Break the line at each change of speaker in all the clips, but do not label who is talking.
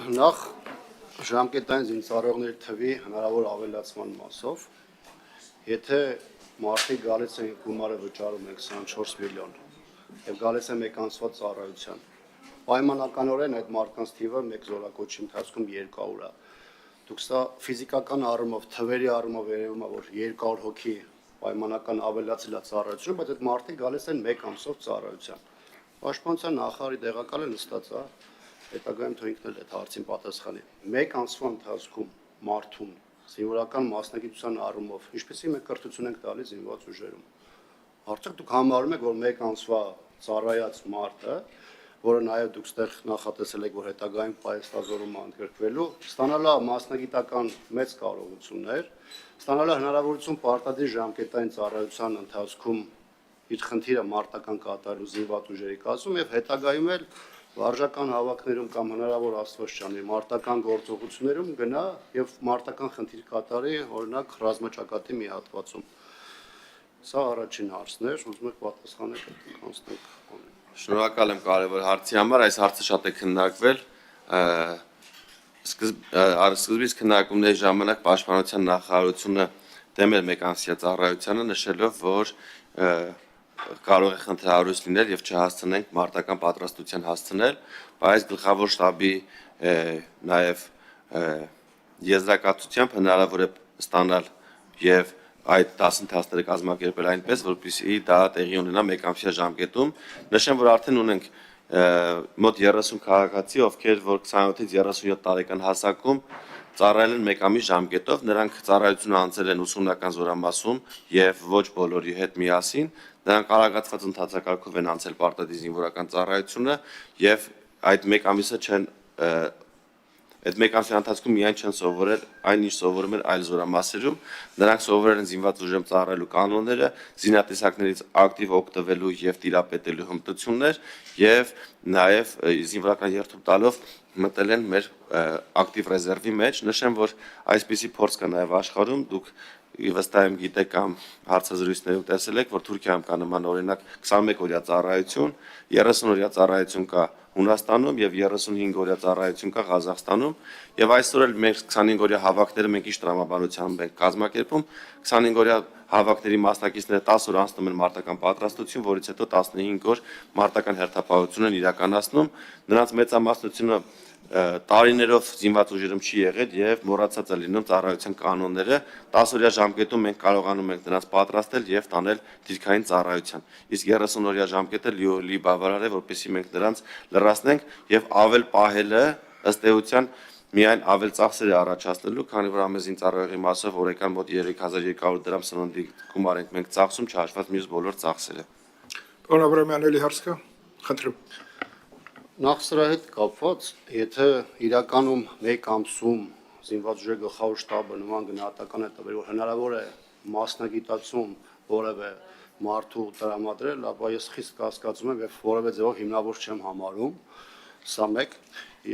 Նախ ժամկետային զինծառայողների թվի հնարավոր ավելացման մասով, եթե մարդիկ գալիս են գումարը վճարում են 24 միլիոն եւ գալիս են մեկ ամսվա ծառայության, պայմանականորեն այդ մարդկանց թիվը մեկ զորակոչի ընթացքում 200 է։ Դուք սա ֆիզիկական առումով, թվերի առումով երևում է, որ 200 հոգի պայմանական ավելացել է ծառայություն, բայց այդ մարդիկ գալիս են մեկ ամսով ծառայության։ Պաշտպանության նախարարի տեղակալը նստած է, հետագայում թող ինքն էլ այդ հարցին պատասխանի։ Մեկ ամսվա ընթացքում մարդուն զինվորական մասնագիտության առումով ինչպեսի մենք կրթություն ենք տալիս զինված ուժերում։ Արդյոք դուք համարում եք, որ մեկ ամսվա ծառայած մարդը, որը նաև դուք ստեղ նախատեսել եք, որ հետագայում պայստազորում ընդգրկվելու, ստանալա մասնագիտական մեծ կարողություններ, ստանալա հնարավորություն պարտադիր ժամկետային ծառայության ընթացքում իր խնդիրը մարտական կատարելու զինված ուժերի կազմում եւ հետագայում էլ վարժական հավաքներում կամ հնարավոր աստվածչանի մարտական գործողություններում գնա եւ մարտական խնդիր կատարի, օրինակ ռազմաճակատի մի հատվածում։ Սա առաջին հարցն էր, ուզում եք պատասխանեք Կոնստանտ։
Շնորհակալ եմ կարևոր հարցի համար, այս հարցը շատ է քննարկվել։ Սկզբից քննարկումների ժամանակ Պաշտպանության նախարարությունը դեմ էր մեկ ամսյա ծառայությանը, նշելով, որ կարող է խնդրահարույց լինել եւ չհասցնենք մարտական պատրաստության հասցնել, բայց գլխավոր շտաբի նաեւ եզրակացությամբ հնարավոր է ստանալ եւ այդ դասընթացները կազմակերպել այնպես, որպեսզի դա տեղի ունենա մեկ ամսյա ժամկետում։ Նշեմ, որ արդեն ունենք մոտ 30 քաղաքացի, ովքեր որ 27-ից 37 տարեկան հասակում ծառայել են մեկ ամիս ժամկետով, նրանք ծառայությունը անցել են ուսումնական զորամասում եւ ոչ բոլորի հետ միասին, նրանք արագացված ընթացակարգով են անցել պարտադիր զինվորական ծառայությունը եւ այդ մեկ ամիսը չեն այդ մեկ ամսի ընթացքում միայն չեն սովորել այն ինչ սովորում են այլ զորամասերում, նրանք սովորել են զինված ուժերում ծառայելու կանոնները, զինատեսակներից ակտիվ օգտվելու եւ տիրապետելու հմտություններ եւ նաեւ զինվորական երթուղ տալով մտել են մեր ակտիվ ռեզերվի մեջ։ Նշեմ, որ այսպիսի փորձ կա նաեւ աշխարհում, դուք վստահ եմ գիտեք կամ հարցազրույցներում տեսել եք, որ Թուրքիայում կա նման օրինակ 21 օրյա ծառայություն, 30 օրյա ծառայություն կա Հունաստանում եւ 35 օրյա ծառայություն կա Ղազախստանում եւ այսօր էլ մեր 25 օրյա հավաքները մենք ինչ տրամաբանությամբ ենք կազմակերպում 25 օրյա հավաքների մասնակիցները 10 օր անցնում են մարտական պատրաստություն, որից հետո 15 օր մարտական հերթապահություն են իրականացնում, նրանց մեծամասնությունը տարիներով զինված ուժերում չի եղել եւ մոռացած է լինում ծառայության կանոնները 10 օրյա ժամկետում մենք կարողանում ենք նրանց պատրաստել եւ տանել դիրքային ծառայության իսկ 30 օրյա ժամկետը լի բավարար է որպեսզի մենք նրանց լրացնենք եւ ավել պահելը ըստ էության միայն ավել ծախսեր է առաջացնելու քանի որ ամեն զինծառայողի մասով օրական մոտ 3200 դրամ սննդի գումար ենք մենք ծախսում չհաշված մյուս բոլոր ծախսերը
Պարոն Աբրամյան, էլի հարց կա խնդրեմ
Նախ սրա հետ կապված, եթե իրականում մեկ ամսում զինված ուժերի գլխավոր շտաբը նման գնահատական է տվել, որ հնարավոր է մասնագիտացում որևէ մարդու տրամադրել, ապա ես խիստ կասկածում եմ եւ որևէ ձևով հիմնավոր չեմ համարում, սա մեկ։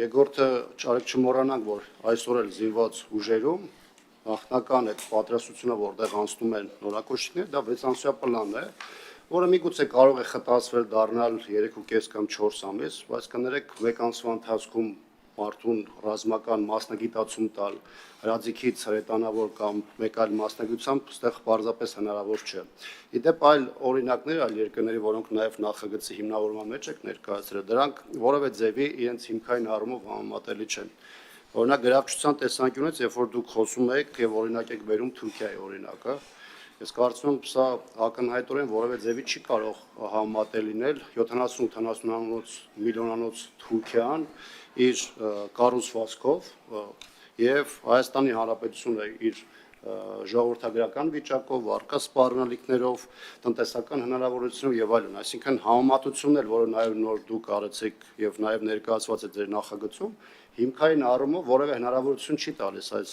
Երկրորդը ճարեք չմոռանանք, որ այսօր էլ զինված ուժերում նախնական այդ պատրաստությունը, որտեղ անցնում են նորակոչիկները, դա 6 ամսյա պլան է, որը միգուցե կարող է խտացվել դառնալ 3.5 կամ 4 ամիս, բայց կներեք մեկ ամսվա ընթացքում մարդուն ռազմական մասնագիտացում տալ հրաձիգից հրետանավոր կամ մեկ այլ մասնագիտությամբ ստեղ պարզապես հնարավոր չէ։ Իդեպ այլ օրինակներ այլ երկրների, որոնք նաև նախագծի հիմնավորման մեջ եք ներկայացրել, դրանք որևէ ձևի իրենց հիմքային առումով համեմատելի չեն։ Օրինակ գրավչության տեսանկյունից, երբ որ դուք խոսում եք եւ օրինակ եք բերում Թուրքիայի օրինակը, Ես կարծում եմ, սա ակնհայտորեն որևէ ձևի չի կարող համեմատել լինել 70-80 միլիոնանոց Թուրքիան իր կառուցվածքով եւ Հայաստանի Հանրապետությունը իր ժողովրդագրական վիճակով, առկա սպառնալիքներով, տնտեսական հնարավորությունով եւ այլն, այսինքն համեմատությունն էլ, որը նաեւ նոր դուք արեցիք եւ նաեւ ներկայացված է ձեր նախագծում, հիմքային առումով որևէ հնարավորություն չի տալիս այս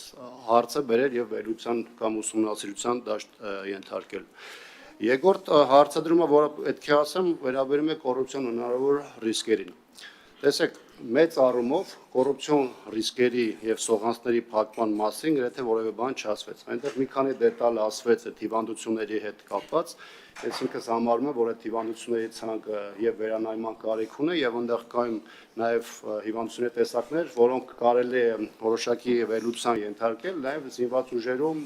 հարցը բերել եւ վերլուծության կամ ուսումնասիրության դաշտ ենթարկել։ Երկրորդ հարցադրումը, որը պետք է ասեմ, վերաբերում է կոռուպցիոն հնարավոր ռիսկերին։ Տեսեք, մեծ առումով կոռուպցիոն ռիսկերի եւ սողանցների փակման մասին գրեթե որևէ բան չասվեց։ Այնտեղ մի քանի դետալ ասվեց այդ հիվանդությունների հետ կապված, ես ինքս համարում եմ, որ այդ հիվանդությունների ցանկը եւ վերանայման կարիք ունի եւ այնտեղ կային նաեւ հիվանդությունների տեսակներ, որոնք կարելի է որոշակի վերլուծության ենթարկել, նաեւ զինված ուժերում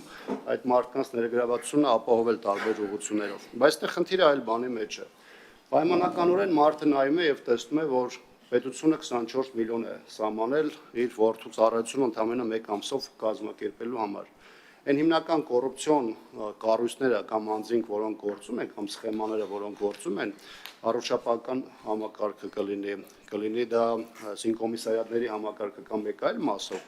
այդ մարդկանց ներգրավվածությունը ապահովել տարբեր ուղղություններով։ Բայց այստեղ խնդիրը այլ բանի մեջ է։ Պայմանականորեն մարդը նայում է եւ տեսնում է, որ պետությունը 24 միլիոն է սահմանել իր որդու ծառայությունը ընդամենը 1 ամսով կազմակերպելու համար։ Այն հիմնական կոռուպցիոն կառույցները կամ անձինք, որոնք գործում են, կամ սխեմաները, որոնք գործում են, առողջապահական համակարգը կլինի դա զինկոմիսարիատների համակարգը կամ մեկ այլ մասով։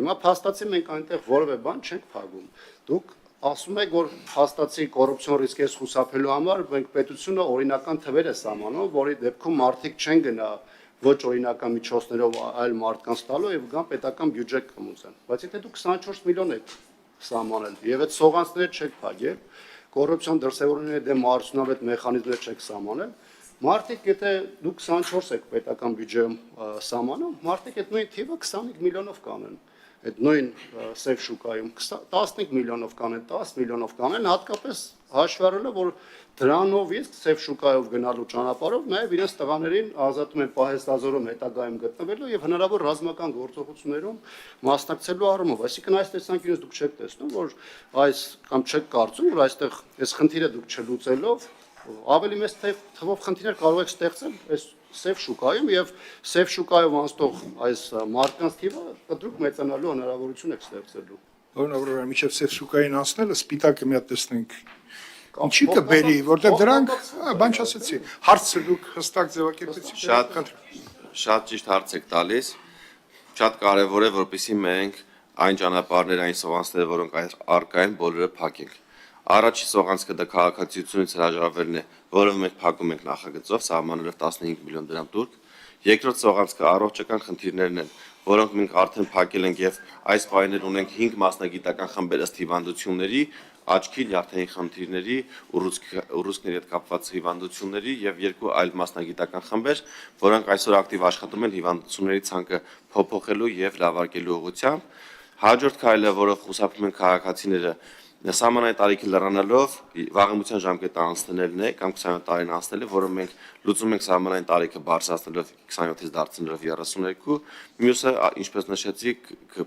Հիմա փաստացի մենք այնտեղ որևէ բան չենք փակում։ Դուք ասում եք, որ փաստացի կոռուպցիոն ռիսկերից խուսափելու համար մենք պետությունը օրինական թվեր է սահմանում, որի դեպքում մարդիկ չեն գնա ոչ օրինական միջոցներով այլ մարդկանց տալու եւ գան պետական բյուջե կմուծեն։ Բայց եթե դուք 24 միլիոն եք սահմանել եւ այդ սողանցները չեք փակել, կոռուպցիոն դրսեւորումների դեմ արդյունավետ մեխանիզմներ չեք սահմանել, մարդիկ եթե դուք 24 եք պետական բյուջեում սահմանում, մարդիկ այդ նույն թիվը 25 միլիոնով կանեն։ Այդ նույն սև շուկայում 15 միլիոնով կանեն, 10 միլիոնով կանեն, հատկապես հաշվի առնելով, որ դրանով իսկ սև շուկայով գնալու ճանապարհով նաև իրենց տղաներին ազատում են պահեստազորում հետագայում գտնվելու եւ հնարավոր ռազմական գործողություններում մասնակցելու առումով։ Այսինքն այս տեսանկյունից դուք չեք տեսնում, որ այս կամ չեք կարծում, որ այստեղ այս խնդիրը դուք չլուծելով ավելի մեծ թվով խնդիրներ կարող եք ստեղծել այս սև շուկայում եւ սև շուկայով անցնող այս մարդկանց թիվը կտրուկ մեծանալու հնարավորություն եք ստեղծելու։
Պարոն Աբրահամյան, միջև սև շուկային անցնելը սպիտակը մի հատ տեսնենք։ Ինչի կբերի, որտեղ դրանք, բան չասեցի, հարցը դուք հստակ ձևակերպեցիք։
Շատ ճիշտ հարց եք տալիս։ Շատ կարևոր է, որպեսզի մենք այն ճանապարհները, այն սովանցները, որոնք առկա են, բոլորը փակենք։ Առաջի սողանցքը դա քաղաքացիությունից հրաժարվելն է, որը մենք փակում ենք նախագծով, սահմանելով 15 միլիոն դրամ տուրք։ Երկրորդ սողանցքը առողջական խնդիրներն են, որոնք մենք արդեն փակել ենք եւ այս պայմաններ ունենք 5 մասնագիտական խմբեր ըստ հիվանդությունների, աչքի, նյարդային խնդիրների, ուռուցքների հետ կապված հիվանդությունների եւ 2 այլ մասնագիտական խմբեր, որոնք այսօր ակտիվ աշխատում են հիվանդությունների ցանկը փոփոխելու եւ լավարկելու ուղղությամբ։ Հաջորդ քայլը, որով խուսափում են քաղաքացիները, Սահմանային տարիքի լրանալով վաղեմության ժամկետը անցնելն է կամ 27 տարին անցնելը, որը մենք լուծում ենք սահմանային տարիքը բարձրացնելով 27-ից դարձնելով 32, մյուսը, ինչպես նշեցի,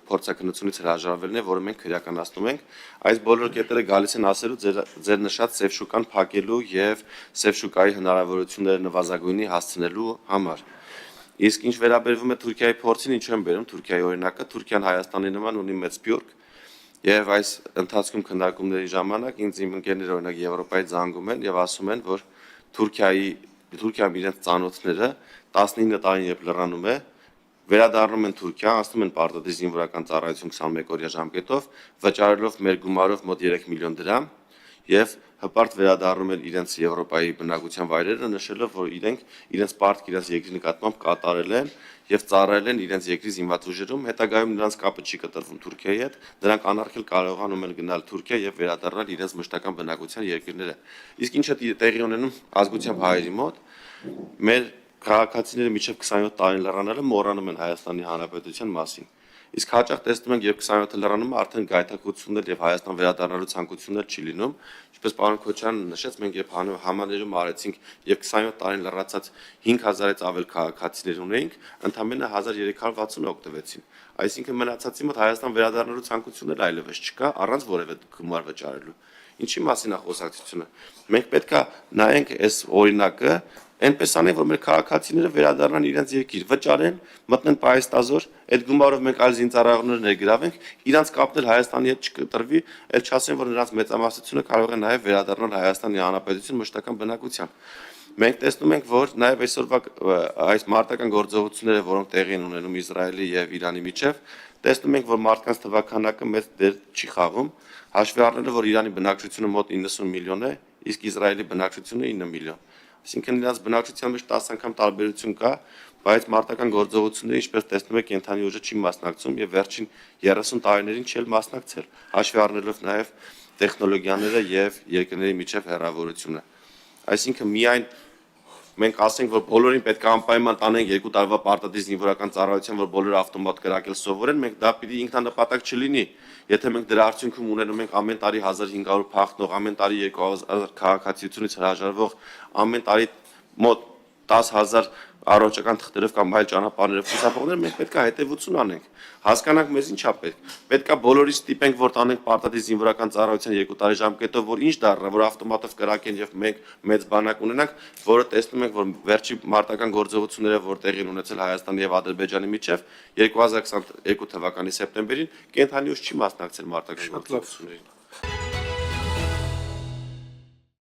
փորձաքննությունից հրաժարվելն է, որը մենք քրեականացնում ենք։ Այս բոլոր կետերը գալիս են ասելու ձեր նշած սև շուկան փակելու եւ սև շուկայի հնարավորությունները նվազագույնի հասցնելու համար։ Իսկ ինչ վերաբերվում է Թուրքիայի փորձին, ինչու եմ բերում Թուրքիայի օրինակը, Թուրքիան Հայաստանի նման ունի մեծ սփյուռք Եվ այս ընթացքում քննարկումների ժամանակ ինձ իմ ընկերները օրինակ Եվրոպայից զանգում են եւ ասում են, որ Թուրքիայում իրենց ծանոթները 19 տարին երբ լռանում է, վերադառնում են Թուրքիա, անցնում են պարտադիր զինվորական ծառայություն 21 օրյա ժամկետով, վճարելով մեր գումարով մոտ 3 միլիոն դրամ եւ հպարտ վերադառնում են իրենց Եվրոպայի բնակության վայրերը, նշելով, որ իրենց պարտք իրենց երկրի նկատմամբ կատարել են եւ ծառայել են իրենց երկրի զինված ուժերում, հետագայում նրանց կապը չի կտրվում Թուրքիայի հետ, նրանք անարգել կարողանում են գնալ Թուրքիա եւ վերադառնալ իրենց մշտական բնակության երկրները։ Իսկ ինչ է տեղի ունենում ազգությամբ հայերի մոտ, մեր քաղաքացիները միջև 27 տարին լռանալը մոռանում են Հայաստանի Հանրապետության մասին։ Իսկ հաճախ տեսնում ենք, երբ 27-ը լռանում է, արդեն գայթակղություններ եւ Հայաստան վերադառնալու ցանկություններ չի լինում։ Ինչպես պարոն Քոչյանը նշեց, մենք երբ համաներում արեցինք եւ 27 տարին լռացած 5000-ից ավել քաղաքացիներ ունեինք, ընդամենը 1360 օգտվեցին։ Այսինքն մնացածի մոտ Հայաստան վերադառնալու ցանկություններ այլևս չկա, առանց որևէ գումար վճարելու։ Ինչի մասին է խոսակցությունը։ Մենք պետքա նայենք այս օրինակը այնպես անեն, որ մեր քաղաքացիները վերադառնան իրենց երկիր, վճարեն, մտնեն պահեստազոր, այդ գումարով մենք այլ զինծառայողներ ներգրավենք, իրանց կապն էլ Հայաստանի հետ չկտրվի, այլ չասեն, որ նրանց մեծամասնությունը կարող է նաև վերադառնալ Հայաստանի Հանրապետություն մշտական բնակության։ Մենք տեսնում ենք, որ նաև այսօրվա այս մարտական գործողությունները, որոնք տեղի են ունենում Իսրայելի եւ Իրանի միջև, տեսնում ենք, որ մարդկանց թվականակը մեծ դեր չի խաղում, հաշվի առնելով, որ Իրանի բնակչությունը մոտ 90 միլիոն է, իսկ Իսրայելի բնակչությունը 9 միլիոն։ Այսինքն նրանց բնակչության մեջ 10 անգամ տարբերություն կա, բայց մարտական գործողությունների, ինչպես տեսնում եք, կենթանի ուժը չի մասնակցում եւ վերջին 30 տարիներին չի մասնակցել, հաշվի առնելով նաեւ տեխնոլոգիաները եւ երկրների միջև հեռավորությունը։ Այսինքն միայն մենք ասենք, որ բոլորին պետք է անպայման տանենք 2 տարվա պարտադիր զինվորական ծառայության, որ բոլորը ավտոմատ կրակել սովորեն, մենք դա պիտի ինքնանպատակ չլինի։ Եթե մենք դրա արդյունքում ունենում ենք ամեն տարի 1500 փախնող, ամեն տարի 2000 քաղաքացիությունից հրաժարվող, ամեն տարի մոտ 10000 առողջական թղթերով կամ այլ ճանապարհներով խուսափողներ, մենք պետք է հետևություն անենք։ Հասկանանք մեզ ինչա պետք։ Պետք է բոլորից ստիպենք, որ տանենք պարտադիր զինվորական ծառայության 2 տարի ժամկետով, որ ինչ դառնա, որ ավտոմատով կրակեն եւ մենք մեծ բանակ ունենանք, որը տեսնում ենք, որ վերջի մարտական գործողությունները, որ տեղի են ունեցել Հայաստանի եւ Ադրբեջանի միջեւ 2022 թվականի սեպտեմբերին, կենթանիուս չի մասնակցել մարտական գործողություններին։